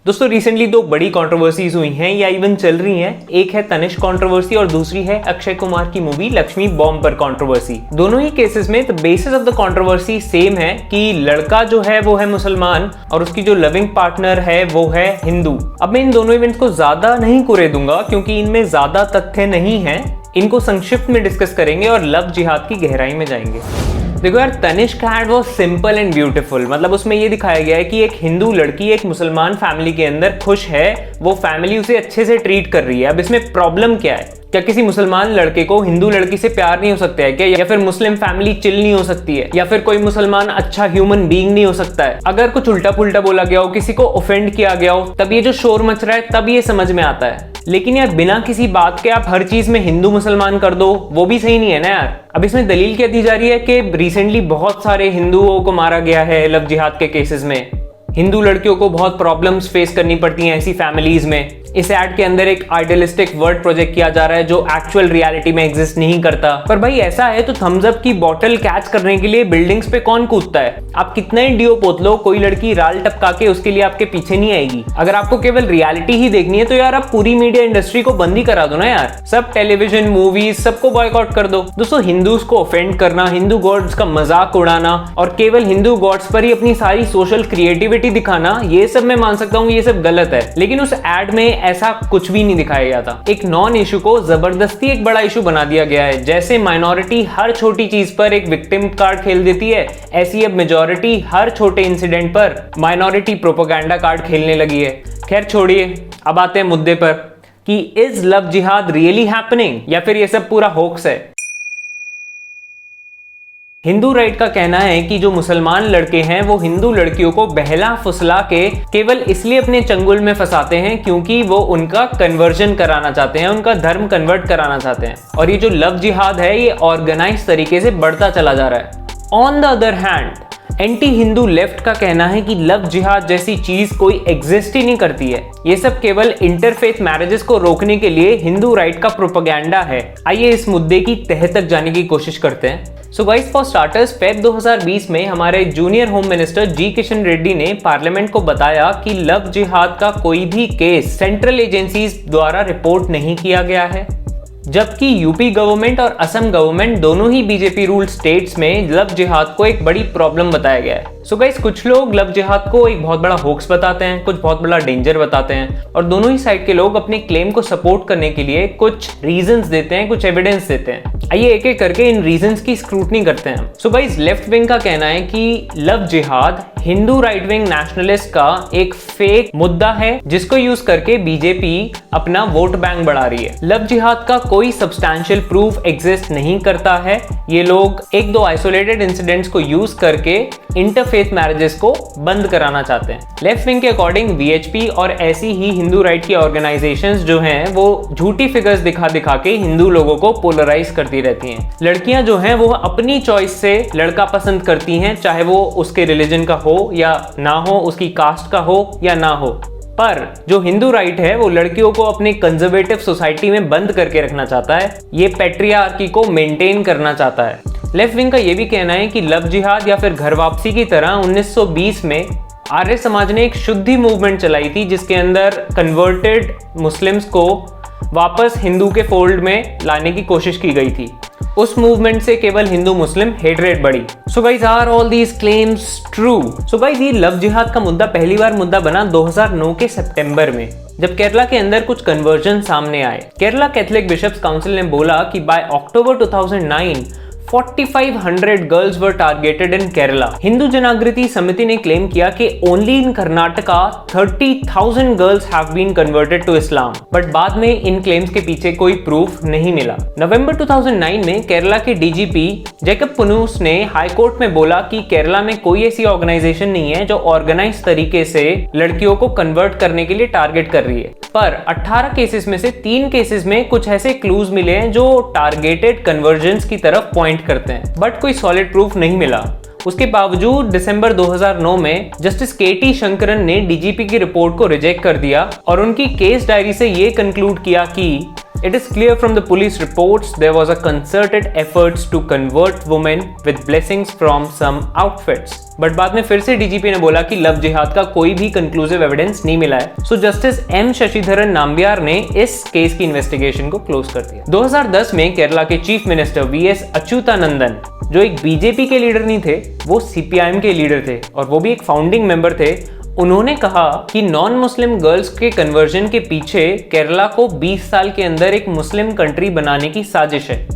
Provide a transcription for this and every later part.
दोस्तों रिसेंटली दो बड़ी कंट्रोवर्सीज हुई हैं या इवन चल रही हैं। एक है तनिष्क कंट्रोवर्सी और दूसरी है अक्षय कुमार की मूवी लक्ष्मी बॉम्ब पर कंट्रोवर्सी। दोनों ही केसेस में the basis of the controversy same है कि लड़का जो है वो है मुसलमान और उसकी जो लविंग पार्टनर है वो है हिंदू। अब मैं इन दोनों इवेंट्स को ज्यादा नहीं कुरे दूंगा क्योंकि इनमें ज्यादा तथ्य नहीं है। इनको संक्षिप्त में डिस्कस करेंगे और लव जिहाद की गहराई में जाएंगे। देखो यार, तनिष्क एड वो सिंपल एंड ब्यूटीफुल। मतलब उसमें ये दिखाया गया है कि एक हिंदू लड़की एक मुसलमान फैमिली के अंदर खुश है, वो फैमिली उसे अच्छे से ट्रीट कर रही है। अब इसमें प्रॉब्लम क्या है? क्या किसी मुसलमान लड़के को हिंदू लड़की से प्यार नहीं हो सकता है क्या? या फिर मुस्लिम फैमिली चिल नहीं हो सकती है? या फिर कोई मुसलमान अच्छा ह्यूमन बीइंग नहीं हो सकता है? अगर कुछ उल्टा पुल्टा बोला गया हो, किसी को ऑफेंड किया गया हो, तब ये जो शोर मच रहा है तब ये समझ में आता है। लेकिन यार बिना किसी बात के आप हर चीज में हिंदू मुसलमान कर दो, वो भी सही नहीं है ना यार। अब इसमें दलील क्या दी जा रही है कि रिसेंटली बहुत सारे हिंदुओं को मारा गया है लव जिहाद के केसेस में। हिंदू लड़कियों को बहुत प्रॉब्लम्स फेस करनी पड़ती हैं ऐसी फैमिलीज में। इस एड के अंदर एक आइडियलिस्टिक वर्ड प्रोजेक्ट किया जा रहा है जो एक्चुअल रियलिटी में एग्जिस्ट नहीं करता। पर भाई ऐसा है तो थम्स अप की बॉटल कैच करने के लिए बिल्डिंग्स पे कौन कूदता है? आप कितना ही डीओ पोत लो, कोई लड़की राल टपका के उसके लिए आपके पीछे नहीं आएगी। अगर आपको केवल रियलिटी ही देखनी है तो यार आप पूरी मीडिया इंडस्ट्री को बंद ही करा दो ना यार। सब टेलीविजन, मूवीज, सबको बॉयकॉट कर दो। दोस्तों हिंदूज को ऑफेंड करना, हिंदू गॉड्स का मजाक उड़ाना और केवल हिंदू गॉड्स पर ही अपनी सारी सोशल क्रिएटिविटी दिखाना, ये सब मैं मान सकता हूँ ये सब गलत है। लेकिन उस एड में ऐसा कुछ भी नहीं दिखाया गया था। एक नॉन इशू को जबरदस्ती एक बड़ा इशू बना दिया गया है। जैसे माइनॉरिटी हर छोटी चीज पर एक विक्टिम कार्ड खेल देती है, ऐसी अब मेजॉरिटी हर छोटे इंसिडेंट पर माइनॉरिटी प्रोपेगेंडा कार्ड खेलने लगी है। खैर छोड़िए, अब आते हैं मुद्दे पर कि इज लव जिहाद रियली हैपनिंग या फिर ये सब पूरा होक्स है। हिंदू राइट का कहना है कि जो मुसलमान लड़के हैं वो हिंदू लड़कियों को बहला फुसला के केवल इसलिए अपने चंगुल में फंसाते हैं क्योंकि वो उनका कन्वर्जन कराना चाहते हैं, उनका धर्म कन्वर्ट कराना चाहते हैं। और ये जो लव जिहाद है ये ऑर्गेनाइज तरीके से बढ़ता चला जा रहा है। On the other hand anti Hindu left का कहना है कि लव जिहाद जैसी चीज कोई एग्जिस्ट ही नहीं करती है। ये सब केवल इंटरफेथ मैरिजेस को रोकने के लिए हिंदू राइट का प्रोपेगेंडा है। आइए इस मुद्दे की तह तक जाने की कोशिश करते हैं। So guys, for starters Feb 2020 में हमारे जूनियर होम मिनिस्टर जी किशन रेड्डी ने पार्लियामेंट को बताया कि लव जिहाद का कोई भी केस सेंट्रल एजेंसीज द्वारा रिपोर्ट नहीं किया गया है, जबकि यूपी गवर्नमेंट और असम गवर्नमेंट दोनों ही बीजेपी रूल्ड स्टेट्स में लव जिहाद को एक बड़ी प्रॉब्लम बताया गया है। सो गाइस, कुछ लोग लव जिहाद को एक बहुत बड़ा होक्स बताते हैं, कुछ बहुत बड़ा डेंजर बताते हैं और दोनों ही साइड के लोग अपने क्लेम को सपोर्ट करने के लिए कुछ रीजंस देते हैं, कुछ एविडेंस देते हैं। आइए एक एक करके इन रीजंस की स्क्रूटनी करते हैं। सो गाइस, लेफ्ट विंग का कहना है कि लव जिहाद हिंदू राइट विंग नेशनलिस्ट का एक फेक मुद्दा है जिसको यूज करके बीजेपी अपना वोट बैंक बढ़ा रही है। लव जिहाद का कोई सब्सटैंशियल प्रूफ एग्जिस्ट नहीं करता है। ये लोग एक दो आइसोलेटेड इंसिडेंट्स को यूज करके इंटरफेथ मैरिजेस को बंद कराना चाहते हैं। लेफ्ट विंग के अकॉर्डिंग वीएचपी और ऐसी ही हिंदू राइट की ऑर्गेनाइजेशंस जो हैं वो झूठी फिगर्स दिखा दिखा के हिंदू लोगों को पोलराइज करती रहती हैं। लड़कियां जो हैं वो अपनी चॉइस से लड़का पसंद करती हैं, चाहे वो उसके रिलीजन का हो या ना हो, उसकी कास्ट का हो या ना हो। पर जो हिंदू राइट है वो लड़कियों को अपने कंजर्वेटिव सोसाइटी में बंद करके रखना चाहता है, ये पैट्रियार्की को मेंटेन करना चाहता है। लेफ्ट विंग का ये भी कहना है कि लव जिहाद या फिर घर वापसी की तरह 1920 में आर्य समाज ने एक शुद्धि मूवमेंट चलाई थी जिसके अंदर कन्वर्टेड मुस्लिम्स को वापस हिंदू के फोल्ड में लाने की कोशिश की गई थी। उस मूवमेंट से केवल हिंदू मुस्लिम हेटरेट बढ़ी। So guys, are all these claims true? So guys, ये लव जिहाद का मुद्दा पहली बार मुद्दा बना 2009 के सितंबर में, जब केरला के अंदर कुछ कन्वर्जन सामने आए। केरला कैथोलिक बिशप्स काउंसिल ने बोला कि by October 2009 4500 girls were targeted in Kerala. Hindu Janajagruti Samiti ने क्लेम किया कि only in Karnataka 30,000 girls have been converted to Islam, but बाद में इन क्लेम्स के पीछे कोई प्रूफ नहीं मिला। नवंबर 2009 में केरला के डीजीपी जैकब पुनूस ने हाई कोर्ट में बोला कि केरला में कोई ऐसी ऑर्गेनाइजेशन नहीं है जो ऑर्गेनाइज तरीके से लड़कियों को कन्वर्ट करने के लिए टारगेट कर रही है। पर 18 केसेस में से 3 केसेस में कुछ ऐसे क्लूज मिले हैं जो टारगेटेड कन्वर्जेंस की तरफ पॉइंट करते हैं, बट कोई सॉलिड प्रूफ नहीं मिला। उसके बावजूद दिसंबर 2009 में जस्टिस केटी शंकरन ने डीजीपी की रिपोर्ट को रिजेक्ट कर दिया और उनकी केस डायरी से ये कंक्लूड किया कि It is clear from the police reports there was a concerted efforts to convert women with blessings from some outfits. But बाद में फिर से डीजीपी ने बोला कि लव जिहाद का कोई भी कंक्लूसिव एविडेंस नहीं मिला है। सो जस्टिस एम शशिधरन नाम्बियार ने इस केस की इन्वेस्टिगेशन को क्लोज कर दिया। 2010 में केरला के चीफ मिनिस्टर वीएस अच्युतानंदन, जो एक बीजेपी के लीडर नहीं थे, वो सीपीआईएम के लीडर थे और वो भी एक फाउंडिंग मेंबर थे। उन्होंने कहा कि नॉन मुस्लिम गर्ल्स के कन्वर्जन के पीछे केरला को 20 साल के अंदर एक मुस्लिम कंट्री बनाने की साजिश है।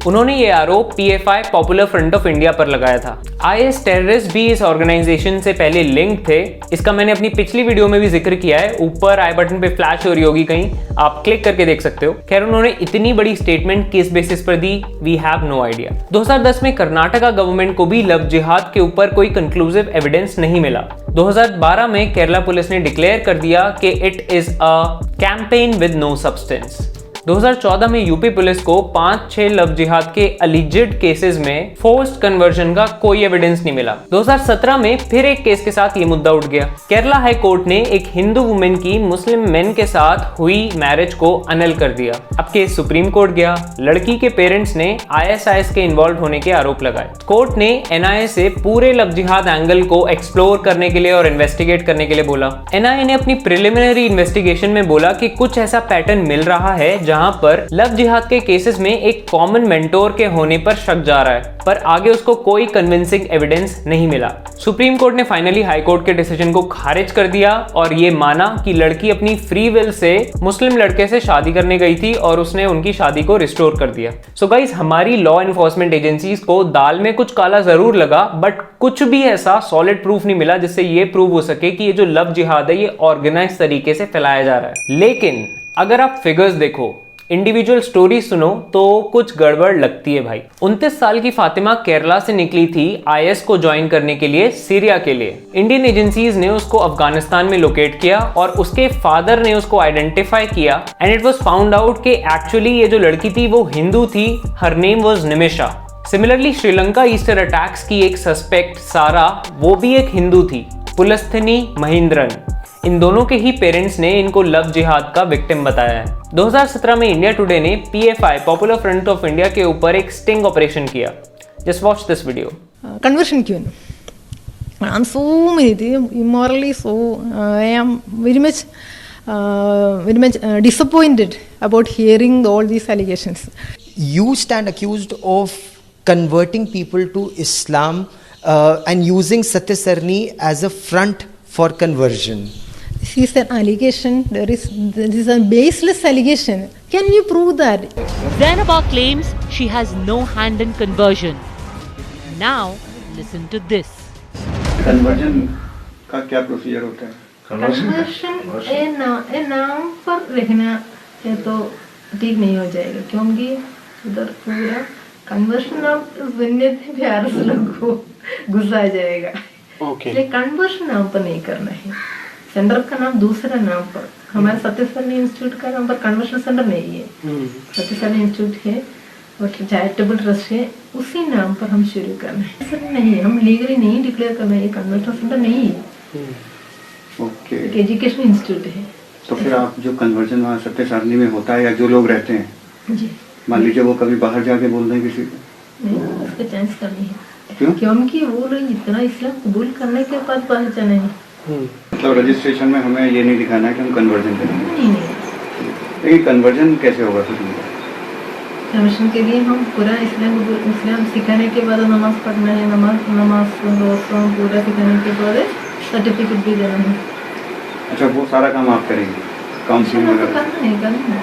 उन्होंने ये आरोप PFI popular front of India पर लगाया था। आईएस टेररिस्ट भी इस ऑर्गेनाइजेशन से पहले लिंक थे। इसका मैंने अपनी पिछली वीडियो में भी जिक्र किया है, ऊपर आई बटन पे फ्लैश हो रही होगी कहीं, आप क्लिक करके देख सकते हो। खैर, उन्होंने इतनी बड़ी स्टेटमेंट किस बेसिस पर दी, वी हैव नो आइडिया। 2010 में कर्नाटका गवर्नमेंट को भी लव जिहाद के ऊपर कोई कंक्लूसिव एविडेंस नहीं मिला। 2012 में केरला पुलिस ने डिक्लेयर कर दिया कि it is a campaign with no substance. 2014 में यूपी पुलिस को 5-6 लव जिहाद के अलिजेड केसेस में फोर्स्ड कन्वर्जन का कोई एविडेंस नहीं मिला। 2017 में फिर एक केस के साथ ये मुद्दा उठ गया। केरला हाई कोर्ट ने एक हिंदू वुमेन की मुस्लिम मेन के साथ हुई मैरिज को अनल कर दिया। अब केस सुप्रीम कोर्ट गया। लड़की के पेरेंट्स ने आईएसआईएस के इन्वॉल्व होने के आरोप लगाए। कोर्ट ने एनआईए से पूरे लव जिहाद एंगल को एक्सप्लोर करने के लिए और इन्वेस्टिगेट करने के लिए बोला। एनआईए ने अपनी प्रिलिमिनरी इन्वेस्टिगेशन में बोला कि कुछ ऐसा पैटर्न मिल रहा है जहां पर लव जिहाद के केसेस में एक कॉमन मेंटोर के होने पर शक जा रहा है, पर आगे उसको कोई कन्विंसिंग एविडेंस नहीं मिला। सुप्रीम कोर्ट ने फाइनली हाई कोर्ट के डिसीजन को खारिज कर दिया और ये माना कि लड़की अपनी फ्री विल से मुस्लिम लड़के से शादी करने गई थी और उसने उनकी शादी को रिस्टोर कर दिया। सो गाइस, हमारी लॉ एनफोर्समेंट एजेंसीज को दाल में कुछ काला जरूर लगा, बट कुछ भी ऐसा सॉलिड प्रूफ नहीं मिला जिससे ये प्रूव हो सके कि ये जो लव जिहाद है ये ऑर्गेनाइज तरीके से फैलाया जा रहा है। लेकिन अगर आप फिगर्स देखो, इंडिविजुअल स्टोरी सुनो तो कुछ गड़बड़ लगती है भाई। 29 साल की फातिमा केरला से निकली थी आईएस को ज्वाइन करने के लिए सीरिया के लिए। इंडियन एजेंसीज ने उसको अफगानिस्तान में लोकेट किया और उसके फादर ने उसको आइडेंटिफाई किया and it was found out कि एक्चुअली ये जो लड़की थी वो हिंदू थी। Her name was Nimisha. Similarly Sri Lanka Easter attacks की एक सस्पेक्ट सारा, वो भी एक हिंदू थी, पुलस्थिनी महेंद्रन। इन दोनों के ही पेरेंट्स ने इनको लव जिहाद का विक्टिम बताया है। 2017 में इंडिया टुडे ने PFI popular front of India के ऊपर एक स्टिंग ऑपरेशन किया। Just watch this video. Conversion क्यों and so many immorally, so I am very much disappointed about hearing all these allegations. You stand accused of converting people to Islam and using Satya Sarni as a front for conversion. This is an allegation. This is a baseless allegation. Can you prove that? Zainaba claims she has no hand in conversion. Now listen to this. Conversion का क्या procedure होता है? Conversion नाम पर रहना है तो ठीक नहीं हो जाएगा, क्योंकि उधर पूरा कन्वर्शन नाम सुनने से प्यार से लोग को गुस्सा आ जाएगा। इसलिए कन्वर्शन नाम पर नहीं करना है। सेंटर का नाम दूसरा नाम पर, हमारे सत्य सरनी इंस्टीट्यूट का नाम पर कन्वर्शन सेंटर नहीं है। सत्य सरनी इंस्टीट्यूट है और चैरिटेबल ट्रस्ट है, उसी नाम पर हम शुरू करना है। सर नहीं, हम लीगली नहीं डिक्लेयर करना है, ये कन्वर्शन सेंटर नहीं है। ओके, एक एजुकेशन इंस्टीट्यूट है। तो फिर आप जो कन्वर्जन वहाँ सत्य सारणी में होता है या जो लोग रहते हैं जी, मान लीजिए वो कभी बाहर जाके बोल दें किसी को, नहीं, उसका चांस करनी है। क्यों? क्योंकि वो लोग इतना इस्लाम कबूल करने के बाद बाहर जाना है। मतलब रजिस्ट्रेशन में हमें ये नहीं दिखाना है कि हम कन्वर्जन करेंगे। नहीं, लेकिन कन्वर्जन कैसे होगा फिर? कन्वर्शन के लिए हम पूरा इस्लाम सिखाने के बाद नमाज पढ़ना है, नमाज पूरा सिखाने के बाद सर्टिफिकेट भी देना है। अच्छा, वो सारा काम आप करेंगे, काउंसलिंग वगैरह? करना है।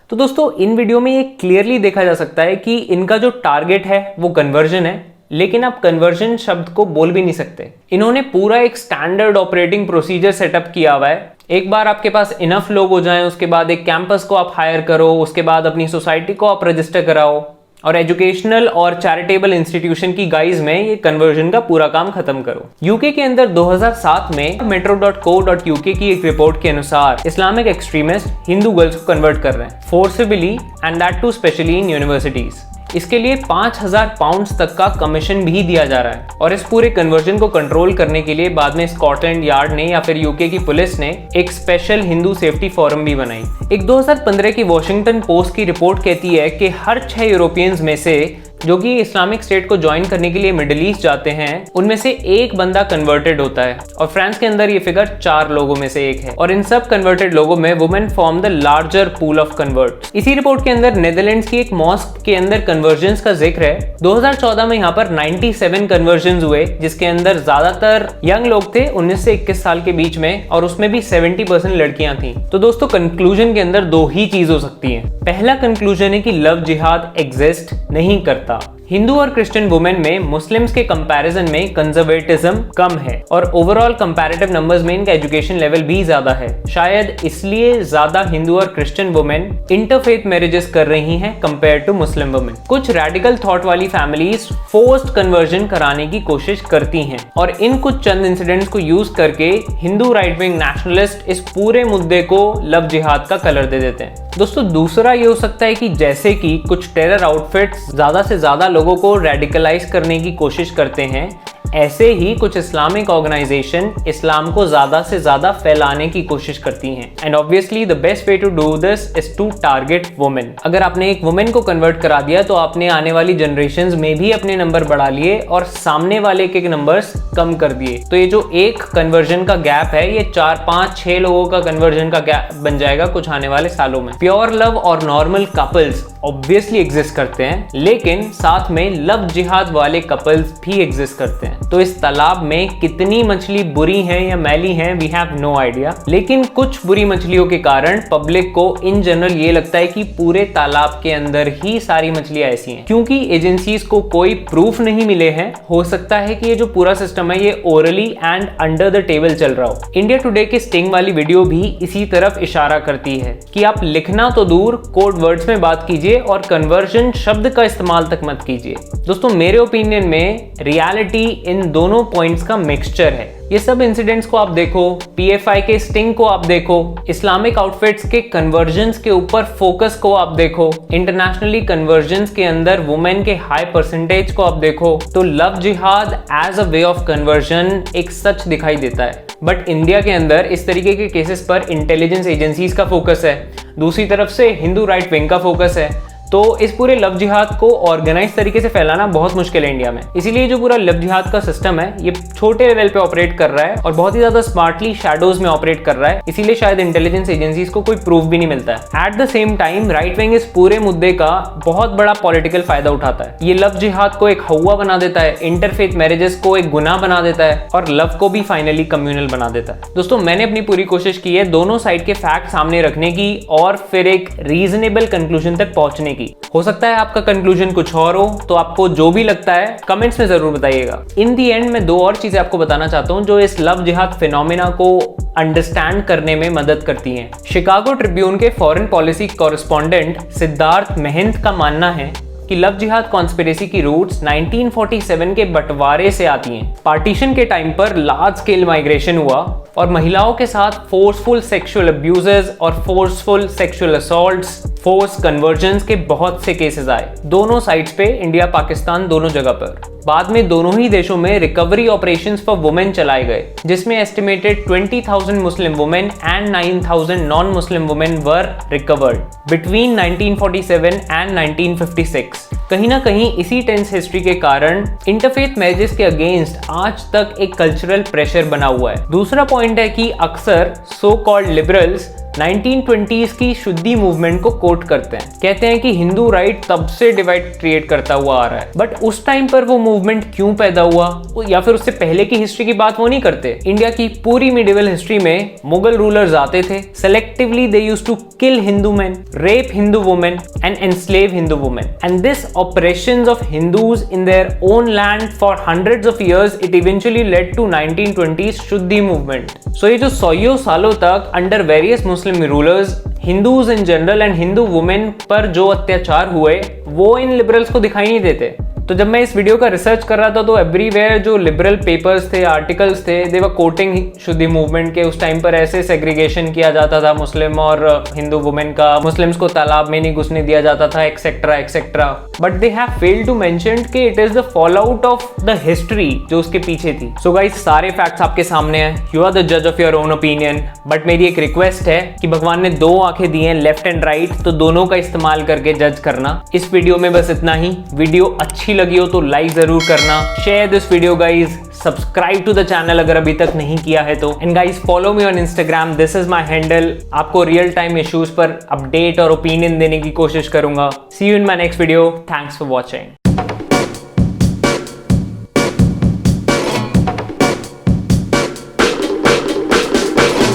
तो दोस्तों, इन वीडियो में ये क्लियरली देखा जा सकता है कि इनका जो टारगेट है वो कन्वर्जन है, लेकिन आप कन्वर्जन शब्द को बोल भी नहीं सकते। इन्होंने पूरा एक स्टैंडर्ड ऑपरेटिंग प्रोसीजर सेटअप किया हुआ है। एक बार आपके पास इनफ लोग हो जाएं, उसके बाद एक कैंपस को आप हायर करो, उसके बाद अपनी सोसाइटी को आप रजिस्टर कराओ और एजुकेशनल और चैरिटेबल इंस्टीट्यूशन की गाइज में ये कन्वर्जन का पूरा काम खत्म करो। यूके के अंदर 2007 में metro.co.uk की एक रिपोर्ट के अनुसार इस्लामिक एक्सट्रीमिस्ट हिंदू गर्ल्स को कन्वर्ट कर रहे हैं forcibly and that too specially in universities. इसके लिए 5,000 पाउंड्स तक का कमीशन भी दिया जा रहा है। और इस पूरे कन्वर्जन को कंट्रोल करने के लिए बाद में स्कॉटलैंड यार्ड ने या फिर यूके की पुलिस ने एक स्पेशल हिंदू सेफ्टी फोरम भी बनाई। एक 2015 की वॉशिंगटन पोस्ट की रिपोर्ट कहती है कि हर 6 यूरोपियंस में से जो कि इस्लामिक स्टेट को ज्वाइन करने के लिए मिडिल ईस्ट जाते हैं, उनमें से एक बंदा कन्वर्टेड होता है। और फ्रांस के अंदर ये फिगर 4 लोगों में से एक है। और इन सब कन्वर्टेड लोगों में women form the larger pool of converts. इसी रिपोर्ट के अंदर नेदरलैंड्स की एक मॉस्क के अंदर कन्वर्जन्स का जिक्र है। 2014 में यहाँ पर 97 कन्वर्जन्स हुए, जिसके अंदर ज्यादातर यंग लोग थे 19 से 21 साल के बीच में, और उसमें भी 70% लड़कियां थी। तो दोस्तों कंक्लूजन के अंदर 2 ही चीज हो सकती है। पहला कंक्लूजन है कि लव जिहाद एग्जिस्ट नहीं करता। हिंदू और क्रिश्चियन वुमेन में मुस्लिम्स के कंपैरिजन में कंजर्वेटिज्म कम है और ओवरऑल कंपैरेटिव नंबर्स में इनका एजुकेशन लेवल भी ज्यादा है। शायद इसलिए ज्यादा हिंदू और क्रिश्चियन वुमेन इंटरफेथ मैरिजेस कर रही हैं कंपेयर टू मुस्लिम वुमेन। कुछ रेडिकल थॉट वाली फैमिलीज फोर्स्ड कन्वर्जन कराने की कोशिश करती हैं और इन कुछ चंद इंसिडेंट्स को यूज करके हिंदू राइट विंग नेशनलिस्ट इस पूरे मुद्दे को लव जिहाद का कलर दे देते हैं। दोस्तों दूसरा ये हो सकता है कि जैसे कि कुछ टेरर आउटफिट्स ज्यादा से ज्यादा लोगों को रेडिकलाइज करने की कोशिश करते हैं, ऐसे ही कुछ इस्लामिक ऑर्गेनाइजेशन इस्लाम को ज्यादा से ज्यादा फैलाने की कोशिश करती हैं। And obviously the best way to do this is to target women. अगर आपने एक वुमेन को कन्वर्ट करा दिया तो आपने आने वाली जनरेशंस में भी अपने नंबर बढ़ा लिए और सामने वाले के नंबर्स कम कर दिए। तो ये जो एक कन्वर्जन का गैप है, ये 4, 5, 6 लोगों का कन्वर्जन का गैप बन जाएगा कुछ आने वाले सालों में। प्योर लव और नॉर्मल कपल्स ऑब्वियसली एग्जिस्ट करते हैं, लेकिन साथ में लव जिहाद वाले कपल्स भी एग्जिस्ट करते हैं। तो इस तालाब में कितनी मछली बुरी हैं या मैली हैं, वी हैव नो आइडिया। लेकिन कुछ बुरी मछलियों के कारण पब्लिक को इन जनरल ये लगता है कि पूरे तालाब के अंदर ही सारी मछलियां ऐसी हैं। क्योंकि एजेंसीज को कोई प्रूफ नहीं मिले हैं, हो सकता है कि ये जो पूरा सिस्टम है ये orally and under the table चल रहा हो। इंडिया टुडे के स्टिंग वाली वीडियो भी इसी तरफ इशारा करती है कि आप लिखना तो दूर, कोड वर्ड्स में बात कीजिए और कन्वर्जन शब्द का इस्तेमाल तक मत कीजिए। दोस्तों मेरे ओपिनियन में रियलिटी इन दोनों पॉइंट्स का मिक्सचर है। ये सब इंसिडेंट्स को आप देखो, PFI के स्टिंग को आप देखो, इस्लामिक आउटफिट्स के कन्वर्जन्स के ऊपर फोकस को आप देखो, इंटरनेशनली कन्वर्जन्स के अंदर वुमेन के हाई परसेंटेज को आप देखो, तो love jihad as a way of conversion एक सच दिखाई देता है। बट इंडिया के अंदर इस तरीके के केसेस पर इंटेलिजेंस एजेंसीज का फोकस है, दूसरी तरफ से हिंदू राइट विंग का फोकस है। तो इस पूरे लव जिहाद को ऑर्गेनाइज तरीके से फैलाना बहुत मुश्किल है इंडिया में। इसीलिए जो पूरा लव जिहाद का सिस्टम है ये छोटे लेवल पे ऑपरेट कर रहा है और बहुत ही ज्यादा स्मार्टली शैडोज में ऑपरेट कर रहा है। इसीलिए शायद इंटेलिजेंस एजेंसीज को कोई प्रूफ भी नहीं मिलता है। At the same time right wing इस पूरे मुद्दे का बहुत बड़ा पॉलिटिकल फायदा उठाता है। ये लव जिहाद को एक हवा बना देता है, इंटरफेथ मैरिजेस को एक गुनाह बना देता है और लव को भी फाइनली कम्युनल बना देता है। दोस्तों मैंने अपनी पूरी कोशिश की है दोनों साइड के फैक्ट सामने रखने की और फिर एक रीजनेबल कंक्लूजन तक पहुंचने की। हो सकता है आपका कंक्लूजन कुछ और हो, तो आपको जो भी लगता है कमेंट्स में जरूर बताइएगा। इन दी एंड मैं 2 और चीजें आपको बताना चाहता हूं जो इस लव जिहाद फिनोमेना को अंडरस्टैंड करने में मदद करती हैं। शिकागो ट्रिब्यून के फॉरेन पॉलिसी कॉरेस्पॉन्डेंट सिद्धार्थ महंत का मानना है कि लव जिहाद कॉन्स्पिरेसी की रूट्स 1947 के बंटवारे से आती हैं। पार्टीशन के टाइम पर लार्ज स्केल माइग्रेशन हुआ और महिलाओं के साथ फोर्सफुल सेक्सुअल अब्यूजेस और forceful sexual assaults, force convergence के बहुत से केसेस आए दोनों साइड्स पे, इंडिया पाकिस्तान दोनों जगह पर। बाद में दोनों ही देशों में रिकवरी ऑपरेशंस फॉर वुमेन चलाए गए जिसमें estimated 20,000 Muslim women and 9,000 non Muslim women were recovered between 1947 and 1956। कहीं ना कहीं इसी टेंस हिस्ट्री के कारण इंटरफेथ मैरिजेस के अगेंस्ट आज तक एक कल्चरल प्रेशर बना हुआ है। दूसरा पॉइंट है कि अक्सर सो कॉल्ड लिबरल्स 1920s की शुद्धि मूवमेंट को कोट करते हैं, कहते हैं कि हिंदू राइट तब से डिवाइड क्रिएट करता हुआ आ रहा है। बट उस टाइम पर वो मूवमेंट क्यों पैदा हुआ या फिर उससे पहले की हिस्ट्री की बात वो नहीं करते। इंडिया की पूरी मिडिवल हिस्ट्री में मुगल रूलर्स आते थे, selectively they used to kill Hindu man, rape Hindu women and enslave Hindu women, and this oppressions of Hindus in their own land for hundreds of years, it eventually led to 1920s शुद्धि movement. So ये जो 100 सालों तक under various Muslim rulers Hindus in general and Hindu women पर जो अत्याचार हुए वो इन liberals को दिखाई नहीं देते। तो जब मैं इस वीडियो का रिसर्च कर रहा था तो एवरीवेयर जो लिबरल पेपर्स थे, आर्टिकल्स थे, दे वर कोटिंग शुद्धि मूवमेंट के। उस टाइम पर ऐसे सेग्रीगेशन किया जाता था मुस्लिम और हिंदू वुमेन का, मुस्लिम्स को तालाब में नहीं घुसने दिया जाता था, etcetera etcetera. But they have failed to mention कि it is the fall out of the history जो उसके पीछे थी। सो गाइस, सारे फैक्ट्स आपके सामने हैं, यू आर द जज of your own opinion. But मेरी एक रिक्वेस्ट है कि भगवान ने दो आंखें दी हैं, लेफ्ट एंड राइट, तो दोनों का इस्तेमाल करके जज करना। इस वीडियो में बस इतना ही। वीडियो अच्छी लगी हो तो लाइक जरूर करना, share this video guys, subscribe to the channel अगर अभी तक नहीं किया है तो, and guys follow me on Instagram, this is my handle. आपको रियल टाइम इश्यूज पर अपडेट और ओपिनियन देने की कोशिश करूंगा। See you in my next video, thanks for watching.